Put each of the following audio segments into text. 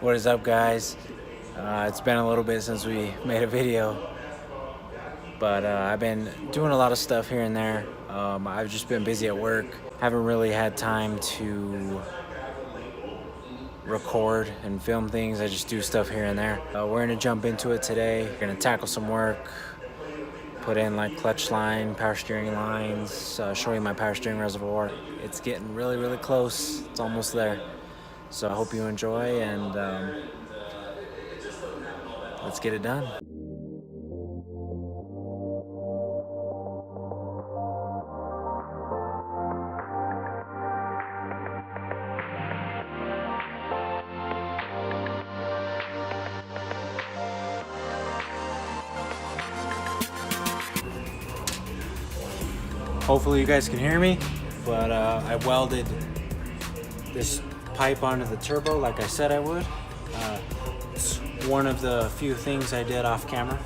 What is up, guys? It's been a little bit since we made a video, but I've been doing a lot of stuff here and there. I've just been busy at work. Haven't really had time to record and film things. I just do stuff here and there. We're gonna jump into it today. We're gonna tackle some work, put in like clutch line, power steering lines, show you my power steering reservoir. It's getting really close. It's almost there. So I hope you enjoy, and let's get it done. Hopefully you guys can hear me, but I welded this pipe onto the turbo like I said I would. It's one of the few things I did off camera.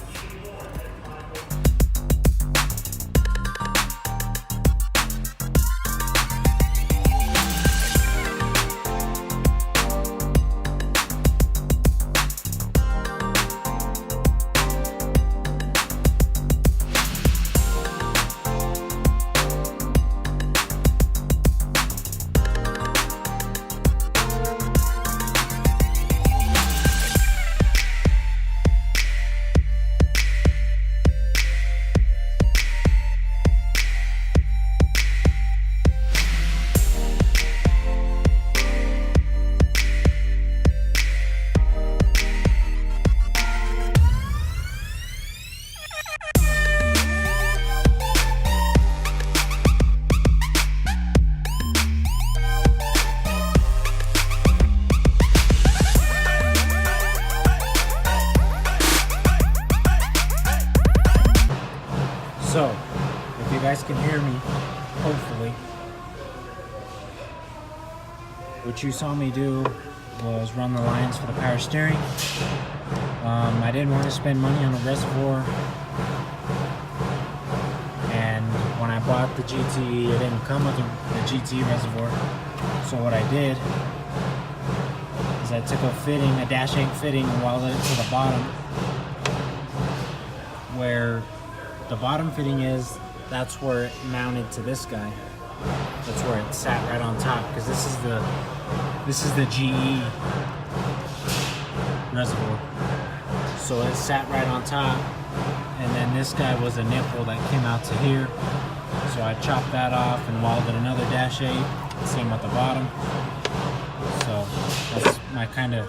So, if you guys can hear me, hopefully, what you saw me do was run the lines for the power steering. I didn't want to spend money on a reservoir, and when I bought the GTE, it didn't come with the GTE reservoir. So what I did is I took a fitting, a dash 8 fitting, and welded it to the bottom, where the bottom fitting is. That's where it mounted to this guy. That's where it sat right on top, because this is the GE reservoir. So it sat right on top, and then this guy was a nipple that came out to here. So I chopped that off and welded another dash 8. Same with the bottom. So that's my kind of.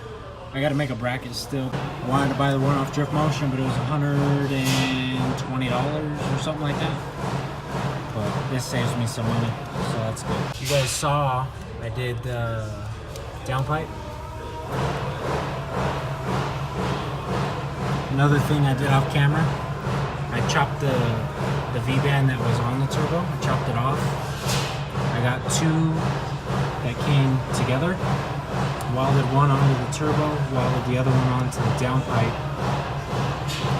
I got to make a bracket still. I wanted to buy the one off Drift Motion, but it was $120 or something like that. But this saves me some money, so that's good. You guys saw I did downpipe. Another thing I did off camera, I chopped the V-band that was on the turbo. I chopped it off. I got two that came together. Welded one onto the turbo, welded the other one onto the downpipe.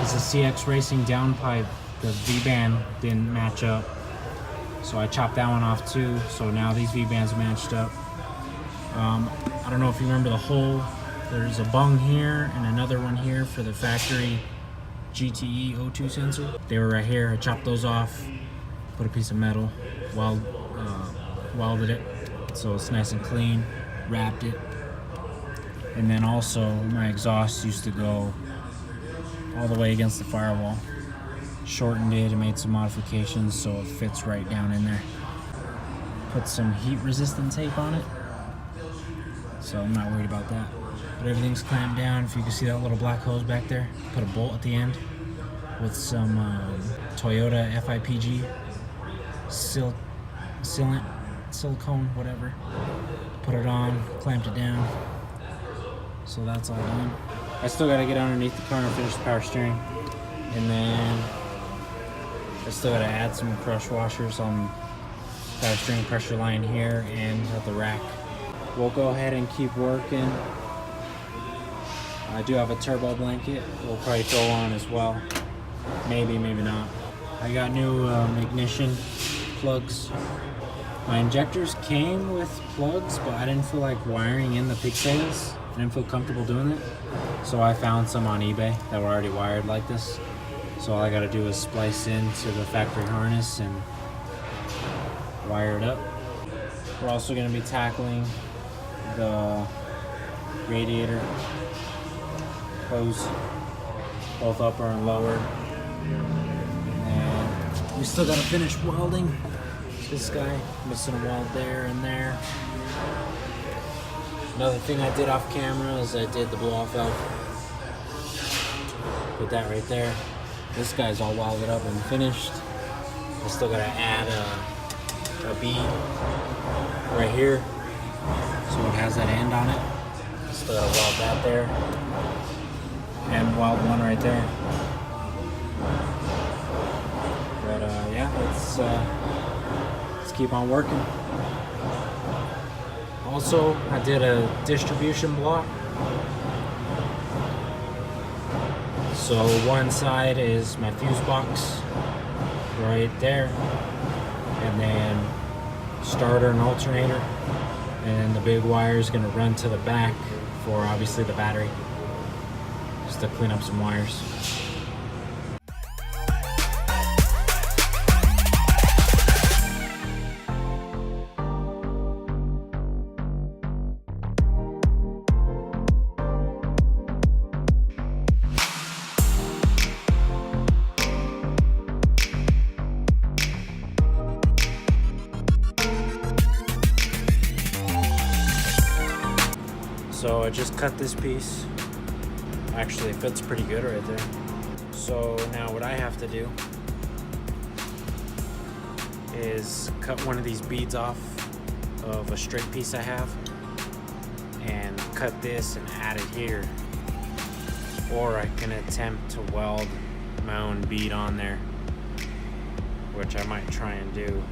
It's a CX Racing downpipe. The V-band didn't match up, so I chopped that one off too. So now these V-bands matched up. I don't know if you remember the hole. There's a bung here and another one here for the factory GTE O2 sensor. They were right here. I chopped those off, put a piece of metal, welded it so it's nice and clean, wrapped it. And then also my exhaust used to go all the way against the firewall. Shortened it and made some modifications so it fits right down in there. Put some heat resistant tape on it, so I'm not worried about that. But everything's clamped down. If you can see that little black hose back there, put a bolt at the end with some Toyota FIPG silicone, whatever. Put it on, clamped it down. So that's all done. I still gotta get underneath the car and finish the power steering. And then I still gotta add some crush washers on power steering pressure line here and at the rack. We'll go ahead and keep working. I do have a turbo blanket we'll probably throw on as well. Maybe, maybe not. I got new ignition plugs. My injectors came with plugs, but I didn't feel like wiring in the pigtails. I didn't feel comfortable doing it. So I found some on eBay that were already wired like this. So all I gotta do is splice into the factory harness and wire it up. We're also gonna be tackling the radiator hose, both upper and lower. And we still gotta finish welding this guy, missing a weld there and there. Another thing I did off camera is I did the blow-off valve. Put that right there. This guy's all welded up and finished. I still gotta add a bead right here, so it has that end on it. Still gotta weld that there, and weld one right there. But yeah, let's keep on working. Also, I did a distribution block. So one side is my fuse box right there, and then starter and alternator, and the big wire is going to run to the back for obviously the battery, just to clean up some wires. So I just cut this piece. Actually, it fits pretty good right there. So now what I have to do is cut one of these beads off of a straight piece I have and cut this and add it here. Or I can attempt to weld my own bead on there, which I might try and do.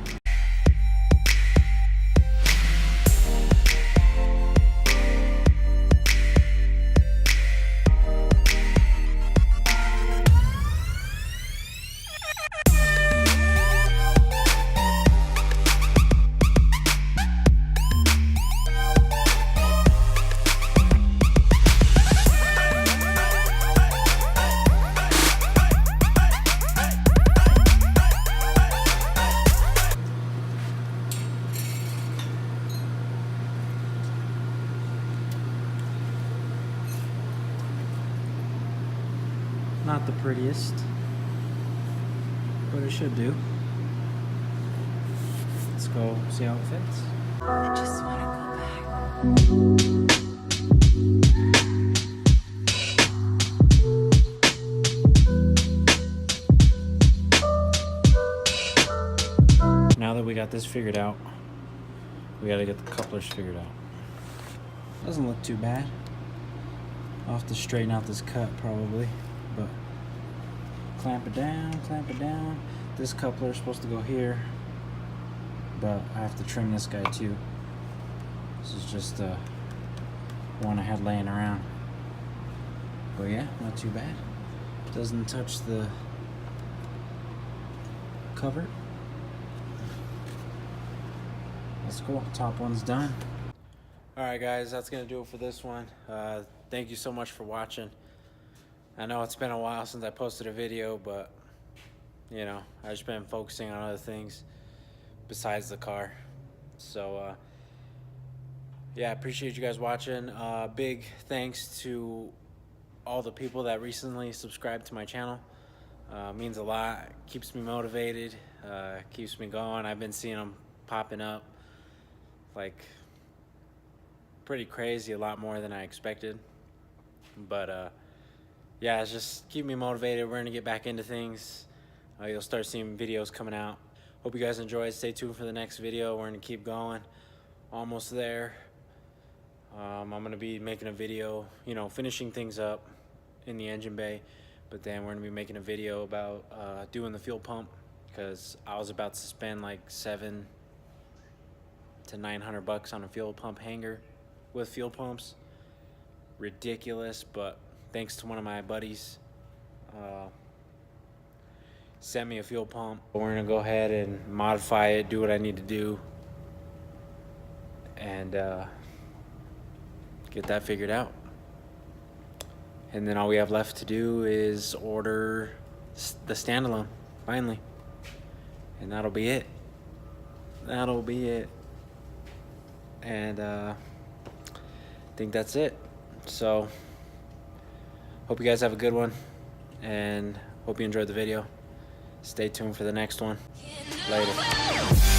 Not the prettiest, but it should do. Let's go see how it fits. I just want to go back. Now that we got this figured out, we gotta get the couplers figured out. Doesn't look too bad. I'll have to straighten out this cut probably, but clamp it down, clamp it down. This coupler is supposed to go here, but I have to trim this guy too. This is just one I had laying around. But yeah, not too bad. Doesn't touch the cover. That's cool. Top one's done. Alright guys, that's gonna do it for this one. Thank you so much for watching. I know it's been a while since I posted a video, but you know, I've just been focusing on other things besides the car. So yeah, I appreciate you guys watching. Big thanks to all the people that recently subscribed to my channel. Means a lot, keeps me motivated, keeps me going. I've been seeing them popping up like pretty crazy, a lot more than I expected. But yeah, it's just keep me motivated. We're gonna get back into things. You'll start seeing videos coming out. Hope you guys enjoyed. Stay tuned for the next video. We're gonna keep going. Almost there. I'm gonna be making a video, you know, finishing things up in the engine bay, but then we're gonna be making a video about doing the fuel pump, because I was about to spend like $700 to $900 on a fuel pump hanger with fuel pumps. Ridiculous, but thanks to one of my buddies, sent me a fuel pump. We're gonna go ahead and modify it, do what I need to do, and get that figured out. And then all we have left to do is order the standalone, finally. And that'll be it. That'll be it. And I think that's it. So, hope you guys have a good one. And hope you enjoyed the video. Stay tuned for the next one. Later.